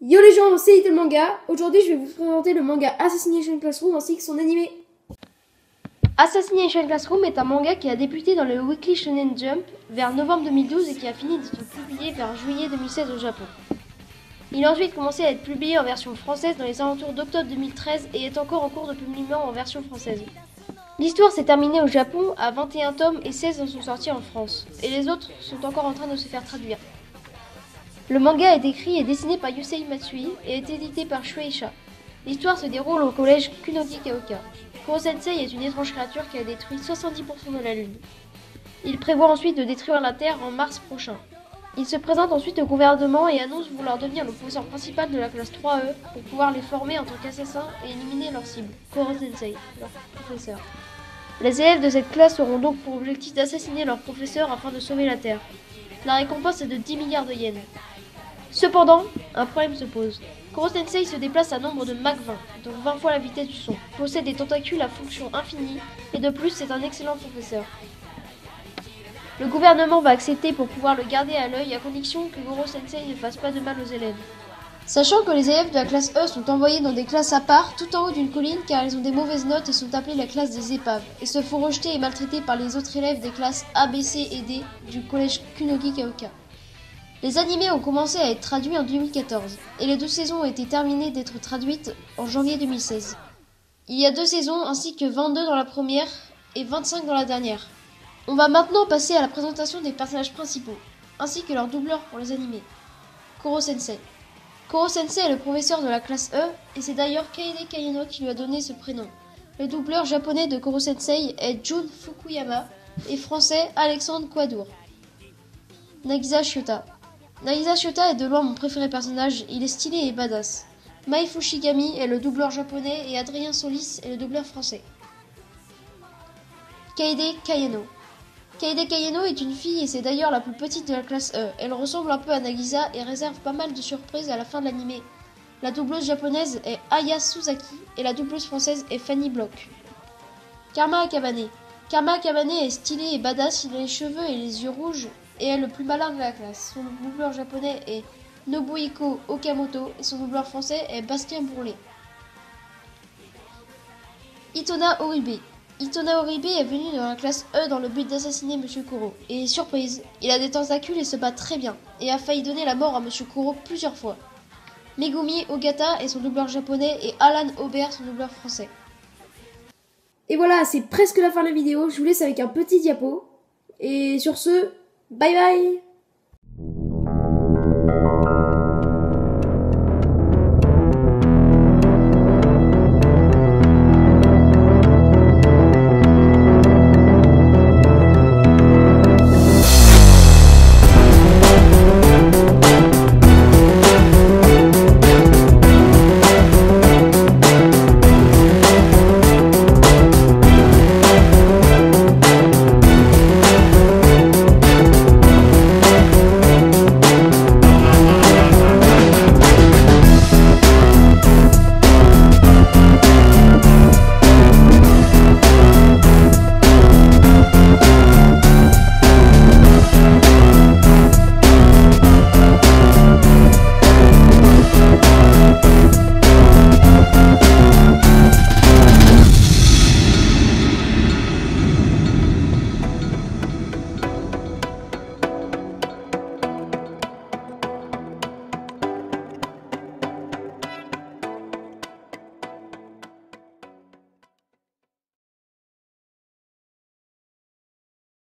Yo les gens, c'est Little Manga. Aujourd'hui, je vais vous présenter le manga Assassination Classroom ainsi que son animé. Assassination Classroom est un manga qui a débuté dans le Weekly Shonen Jump vers novembre 2012 et qui a fini d'être publié vers juillet 2016 au Japon. Il a ensuite commencé à être publié en version française dans les alentours d'octobre 2013 et est encore en cours de publication en version française. L'histoire s'est terminée au Japon à 21 tomes et 16 en sont sortis en France, et les autres sont encore en train de se faire traduire. Le manga est écrit et dessiné par Yusei Matsui et est édité par Shueisha. L'histoire se déroule au collège Kunogi Kaoka. Koro-sensei est une étrange créature qui a détruit 70% de la Lune. Il prévoit ensuite de détruire la Terre en mars prochain. Il se présente ensuite au gouvernement et annonce vouloir devenir le professeur principal de la classe 3E pour pouvoir les former en tant qu'assassins et éliminer leur cible, Koro-sensei, leur professeur. Les élèves de cette classe auront donc pour objectif d'assassiner leur professeur afin de sauver la Terre. La récompense est de 10 milliards de yens. Cependant, un problème se pose. Koro-sensei se déplace à nombre de Mach 20, donc 20 fois la vitesse du son, possède des tentacules à fonction infinie, et de plus c'est un excellent professeur. Le gouvernement va accepter pour pouvoir le garder à l'œil à condition que Koro-sensei ne fasse pas de mal aux élèves. Sachant que les élèves de la classe E sont envoyés dans des classes à part tout en haut d'une colline car ils ont des mauvaises notes et sont appelés la classe des épaves, et se font rejeter et maltraiter par les autres élèves des classes A, B, C et D du collège Kunogi Kaoka. Les animés ont commencé à être traduits en 2014, et les 2 saisons ont été terminées d'être traduites en janvier 2016. Il y a 2 saisons ainsi que 22 dans la première et 25 dans la dernière. On va maintenant passer à la présentation des personnages principaux, ainsi que leurs doubleurs pour les animés. Koro-sensei. Koro-sensei est le professeur de la classe E, et c'est d'ailleurs Kaede Kayano qui lui a donné ce prénom. Le doubleur japonais de Koro-sensei est Jun Fukuyama, et français Alexandre Quadour. Nagisa Shiota. Nagisa Shiota est de loin mon préféré personnage, il est stylé et badass. Mai Fushigami est le doubleur japonais et Adrien Solis est le doubleur français. Kaede Kayano. Kaede Kayano est une fille et c'est d'ailleurs la plus petite de la classe E. Elle ressemble un peu à Nagisa et réserve pas mal de surprises à la fin de l'anime. La doubleuse japonaise est Aya Suzaki et la doubleuse française est Fanny Bloch. Karma Akabane. Karma Akabane est stylé et badass, il a les cheveux et les yeux rouges et est le plus malin de la classe. Son doubleur japonais est Nobuhiko Okamoto et son doubleur français est Bastien Bourlet. Itona Oribe. Itona Oribe est venu dans la classe E dans le but d'assassiner Monsieur Koro. Et surprise, il a des tentacules et se bat très bien, et a failli donner la mort à Monsieur Koro plusieurs fois. Megumi Ogata est son doubleur japonais et Alan Aubert son doubleur français. Et voilà, c'est presque la fin de la vidéo, je vous laisse avec un petit diapo. Et sur ce, bye bye!